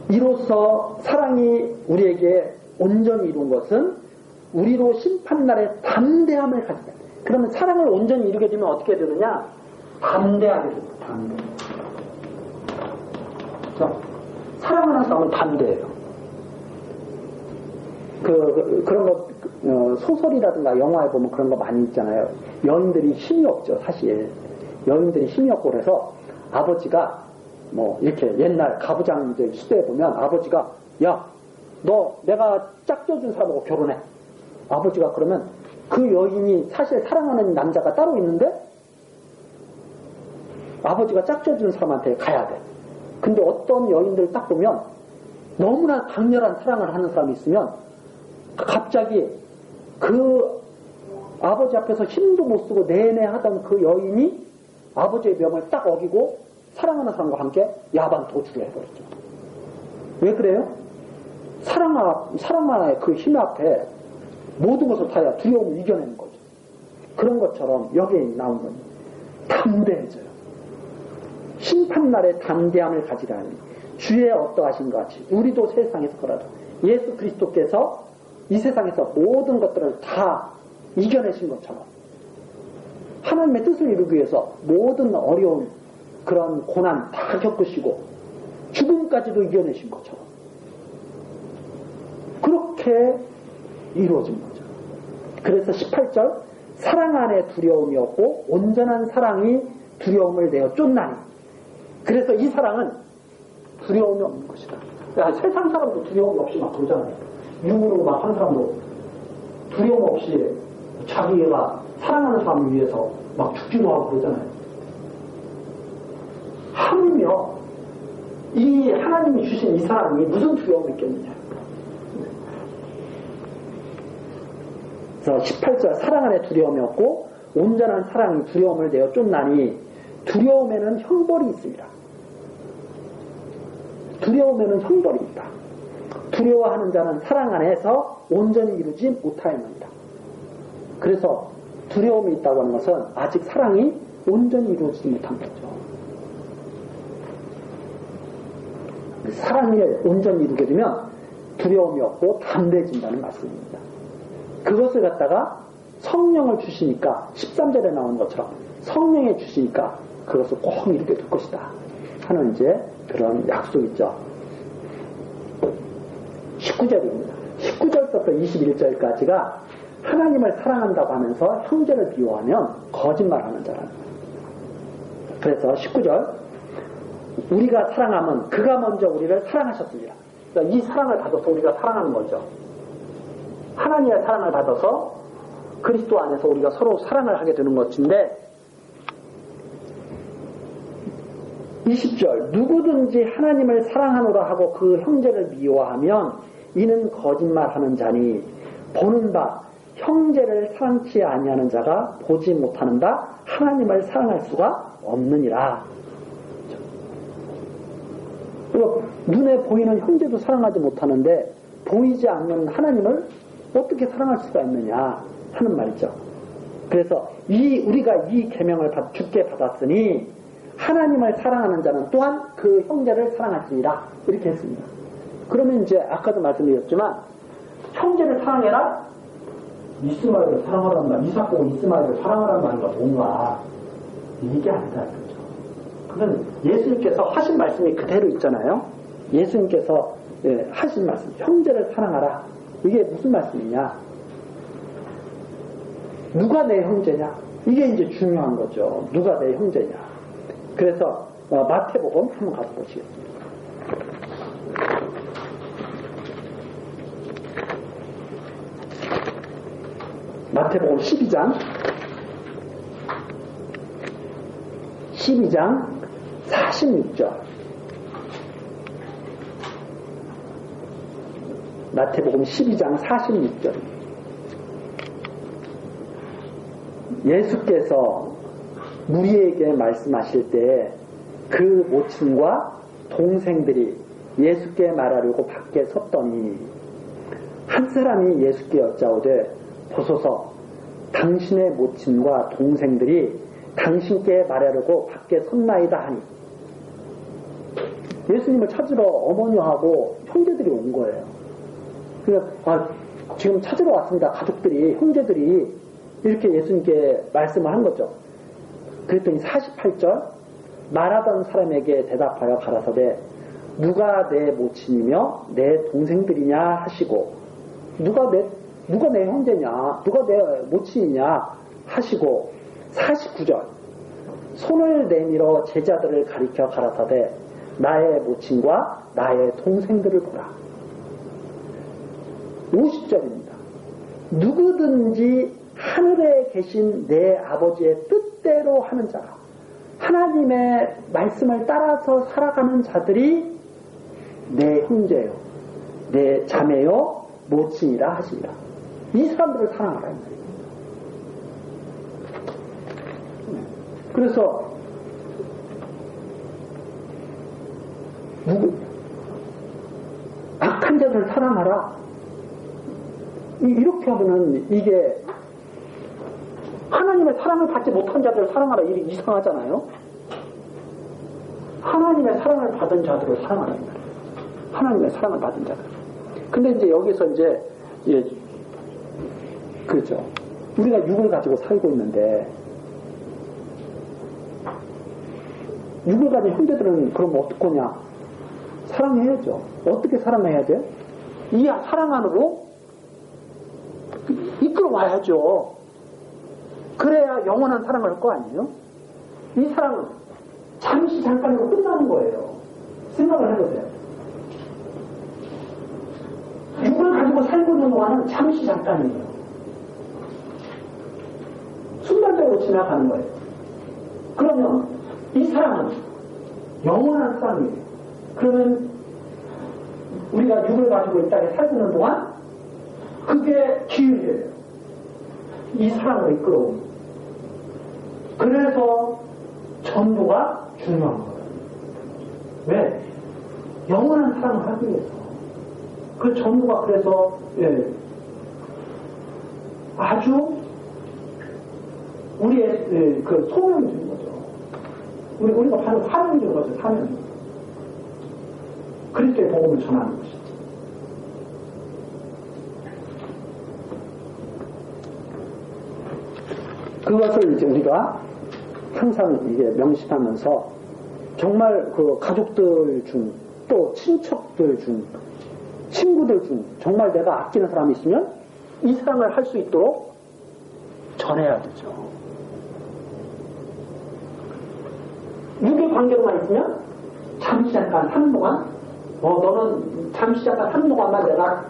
이로써 사랑이 우리에게 온전히 이룬 것은 우리로 심판날에 담대함을 가지게. 그러면 사랑을 온전히 이루게 되면 어떻게 되느냐? 담대하게 됩니다. 담대. 사랑하는 사람은 담대해요. 그런 거 소설이라든가 영화에 보면 그런 거 많이 있잖아요. 여인들이 힘이 없죠, 사실. 여인들이 힘이 없고 그래서 아버지가 뭐 이렇게 옛날 가부장들 시대에 보면 아버지가 야, 너 내가 짝져준 사람하고 결혼해. 아버지가 그러면 그 여인이 사실 사랑하는 남자가 따로 있는데 아버지가 짝져준 사람한테 가야 돼. 근데 어떤 여인들 딱 보면 너무나 강렬한 사랑을 하는 사람이 있으면 갑자기 그 아버지 앞에서 힘도 못 쓰고 내내 하던 그 여인이 아버지의 명을 딱 어기고 사랑하는 사람과 함께 야반 도주를 해버렸죠. 왜 그래요? 사랑만의 그 힘 앞에 모든 것을 다 두려움을 이겨내는 거죠. 그런 것처럼 여기에 나온 건 담대해져요. 심판날에 담대함을 가지라 하니 주의 어떠하신 것 같이 우리도 세상에서 그러다. 예수 그리스도께서 이 세상에서 모든 것들을 다 이겨내신 것처럼 하나님의 뜻을 이루기 위해서 모든 어려운 그런 고난 다 겪으시고 죽음까지도 이겨내신 것처럼 그렇게 이루어진 거죠. 그래서 18절 사랑 안에 두려움이 없고 온전한 사랑이 두려움을 내어 쫓나니 그래서 이 사랑은 두려움이 없는 것이다. 세상 사람도 두려움이 없이 막 그러잖아요. 육으로 막 하는 사람도 두려움 없이 자기가 사랑하는 사람을 위해서 막 죽기도 하고 그러잖아요. 하물며 이 하나님이 주신 이 사람이 무슨 두려움이 있겠느냐. 그래서 18절 사랑 안에 두려움이 없고 온전한 사랑이 두려움을 내어 쫓나니 두려움에는 형벌이 있습니다. 두려움에는 형벌이 있다. 두려워하는 자는 사랑 안에서 온전히 이루지 못하였느니라. 그래서 두려움이 있다고 하는 것은 아직 사랑이 온전히 이루어지지 못한 거죠. 사랑이 온전히 이루게 되면 두려움이 없고 담대해진다는 말씀입니다. 그것을 갖다가 성령을 주시니까 13절에 나오는 것처럼 성령에 주시니까 그것을 꼭 이루게 될 것이다 하는 이제 그런 약속이 있죠. 19절입니다. 19절부터 21절까지가 하나님을 사랑한다고 하면서 형제를 비유하면 거짓말하는 자라는 거예요. 그래서 19절 우리가 사랑하면 그가 먼저 우리를 사랑하셨습니다. 그러니까 이 사랑을 받아서 우리가 사랑하는 거죠. 하나님의 사랑을 받아서 그리스도 안에서 우리가 서로 사랑을 하게 되는 것인데 20절 누구든지 하나님을 사랑하노라 하고 그 형제를 미워하면 이는 거짓말하는 자니 보는 바 형제를 사랑치 아니하는 자가 보지 못하는 바 하나님을 사랑할 수가 없느니라. 눈에 보이는 형제도 사랑하지 못하는데 보이지 않는 하나님을 어떻게 사랑할 수가 있느냐 하는 말이죠. 그래서 우리가 이 계명을 주께 받았으니 하나님을 사랑하는 자는 또한 그 형제를 사랑할지니라 이렇게 했습니다. 그러면 이제 아까도 말씀드렸지만 형제를 사랑해라 이스마엘을 사랑하라는 말, 이삭과 이스마엘을 사랑하라는 말인가 뭔가 이게 아니다 이거죠. 그건 예수님께서 하신 말씀이 그대로 있잖아요. 예수님께서 하신 말씀, 형제를 사랑하라. 이게 무슨 말씀이냐? 누가 내 형제냐? 이게 이제 중요한 거죠. 누가 내 형제냐? 그래서 마태복음 한번 가서 보시겠습니다. 마태복음 12장 46절. 마태복음 12장 46절. 예수께서 무리에게 말씀하실 때 그 모친과 동생들이 예수께 말하려고 밖에 섰더니 한 사람이 예수께 여짜오되 보소서 당신의 모친과 동생들이 당신께 말하려고 밖에 섰나이다 하니 예수님을 찾으러 어머니하고 형제들이 온 거예요. 그래서 지금 찾으러 왔습니다. 가족들이 형제들이 이렇게 예수님께 말씀을 한 거죠. 그랬더니 48절 말하던 사람에게 대답하여 가라사대 누가 내 모친이며 내 동생들이냐 하시고 누가 내 형제냐 누가 내 모친이냐 하시고 49절 손을 내밀어 제자들을 가리켜 가라사대 나의 모친과 나의 동생들을 보라. 50절입니다. 누구든지 하늘에 계신 내 아버지의 뜻대로 하는 자라. 하나님의 말씀을 따라서 살아가는 자들이 내 형제요, 내 자매요, 모친이라 하시니라. 이 사람들을 사랑하라. 그래서 악한 자들을 사랑하라. 이렇게 하면은 이게 하나님의 사랑을 받지 못한 자들을 사랑하라. 이게 이상하잖아요. 하나님의 사랑을 받은 자들을 사랑하라. 하나님의 사랑을 받은 자들. 근데 이제 여기서 이제 그렇죠. 우리가 육을 가지고 살고 있는데 육을 가진 형제들은 그럼 어떡하냐? 사랑해야죠. 어떻게 사랑해야 돼? 이 사랑 안으로 이끌어와야죠. 그래야 영원한 사랑을 할 거 아니에요? 이 사랑은 잠시 잠깐으로 끝나는 거예요. 생각을 해보세요. 육을 가지고 살고 있는 동안은 잠시 잠깐이에요. 순간적으로 지나가는 거예요. 그러면 이 사랑은 영원한 사랑이에요. 그러면 우리가 육을 가지고 이 땅에 살고 있는 동안 그게 기회예요. 이 사랑을 이끌어오는. 그래서 전도가 중요한 거예요. 왜? 영원한 사랑을 하기 위해서. 그 전도가 그래서 아주 우리의 그 소명이 되는 거죠. 우리가 바로 사명이 되는 거죠. 사명. 그리스도의 복음을 전하는 것이죠. 그것을 이제 우리가 항상 이게 명심하면서 정말 그 가족들 중 또 친척들 중 친구들 중 정말 내가 아끼는 사람이 있으면 이 사랑을 할 수 있도록 전해야 되죠. 육의 관계로만 있으면 잠시 잠깐 하는 동안 너는 잠시 잠깐 하는 동안만 내가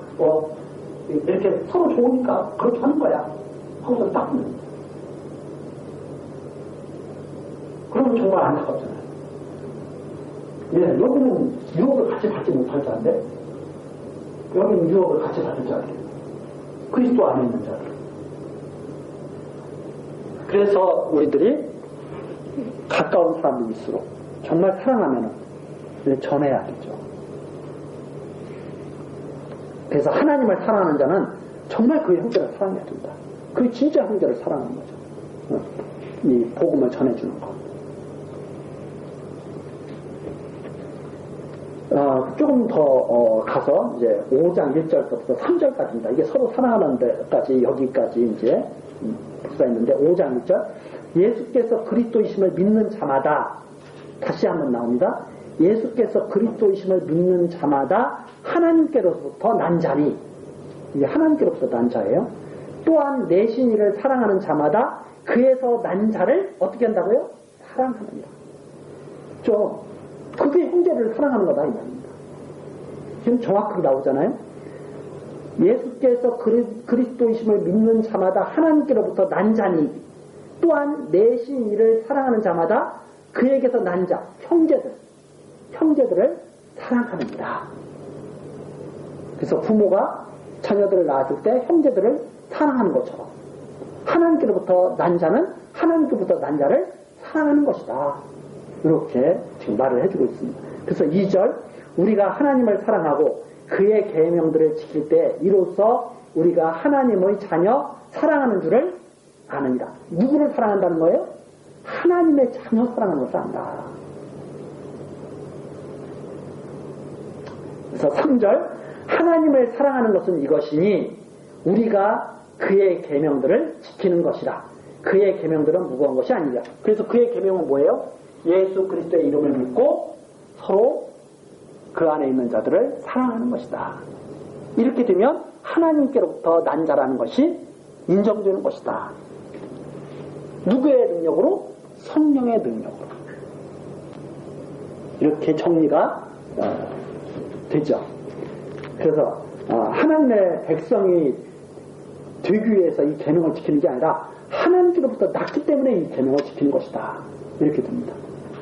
이렇게 서로 좋으니까 그렇게 하는 거야 하고서 딱 하는 거야. 그러면 정말 안타깝잖아요. 여기는 유혹을 같이 받지 못할 자인데 여기는 유혹을 같이 받을 자들. 그리스도 안에 있는 자들. 그래서 우리들이 가까운 사람일수록 정말 사랑하면 전해야 되죠. 그래서 하나님을 사랑하는 자는 정말 그 형제를 사랑해야 된다. 그 진짜 형제를 사랑하는 거죠. 이 복음을 전해주는 것. 조금 더 가서 이제 5장 1절부터 3절까지입니다. 이게 서로 사랑하는 데까지 여기까지 이제 복사했는데 5장 1절 예수께서 그리스도이심을 믿는 자마다 다시 한번 나옵니다. 예수께서 그리스도이심을 믿는 자마다 하나님께로부터 난 자니, 이게 하나님께로부터 난 자예요. 또한 내신 이를 사랑하는 자마다 그에서 난 자를 어떻게 한다고요? 사랑하느니라. 그게 형제를 사랑하는 거다 이 말입니다. 지금 정확하게 나오잖아요. 예수께서 그리스도이심을 믿는 자마다 하나님께로부터 난 자니, 또한 내신 이를 사랑하는 자마다 그에게서 난 자, 형제들을 사랑하느니라. 그래서 부모가 자녀들을 낳았을 때 형제들을 사랑하는 것처럼 하나님께로부터 난 자는 하나님께로부터 난 자를 사랑하는 것이다. 이렇게 지금 말을 해주고 있습니다. 그래서 2절, 우리가 하나님을 사랑하고 그의 계명들을 지킬 때 이로써 우리가 하나님의 자녀 사랑하는 줄을 아느니라. 누구를 사랑한다는 거예요? 하나님의 자녀 사랑하는 것을 안다. 그래서 3절, 하나님을 사랑하는 것은 이것이니 우리가 그의 계명들을 지키는 것이라. 그의 계명들은 무거운 것이 아니라. 그래서 그의 계명은 뭐예요? 예수 그리스도의 이름을 믿고 서로 그 안에 있는 자들을 사랑하는 것이다. 이렇게 되면 하나님께로부터 난 자라는 것이 인정되는 것이다. 누구의 능력으로? 성령의 능력으로. 이렇게 정리가 되죠. 그래서 하나님의 백성이 되기 위해서 이 계명을 지키는 게 아니라 하나님께로부터 났기 때문에 이 계명을 지키는 것이다. 이렇게 됩니다.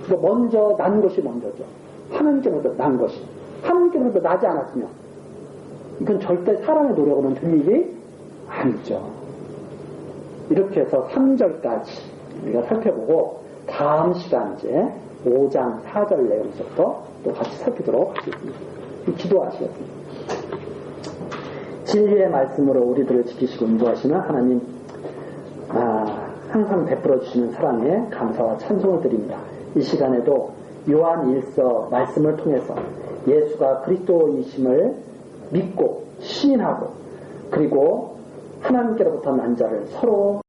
그러니까 먼저 난 것이 먼저죠. 하나님께로부터 난 것이. 하나님께로부터 나지 않았으면 이건 절대 사람의 노력으로는 될 일이 아니죠. 이렇게 해서 3절까지 우리가 살펴보고 다음 시간 이제 5장 4절 내용부터 또 같이 살피도록 하겠습니다. 기도하시겠습니다. 진리의 말씀으로 우리들을 지키시고 인도하시는 하나님, 항상 베풀어 주시는 사랑에 감사와 찬송을 드립니다. 이 시간에도 요한 1서 말씀을 통해서 예수가 그리스도이심을 믿고 시인하고 그리고 하나님께로부터 난 자를 서로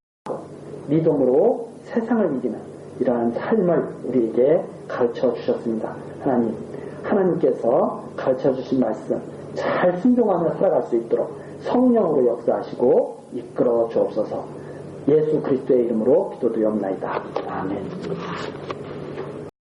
믿음으로 세상을 이기는 이러한 삶을 우리에게 가르쳐 주셨습니다. 하나님께서 가르쳐 주신 말씀 잘 순종하며 살아갈 수 있도록 성령으로 역사하시고 이끌어 주옵소서. 예수 그리스도의 이름으로 기도드리옵나이다. 아멘.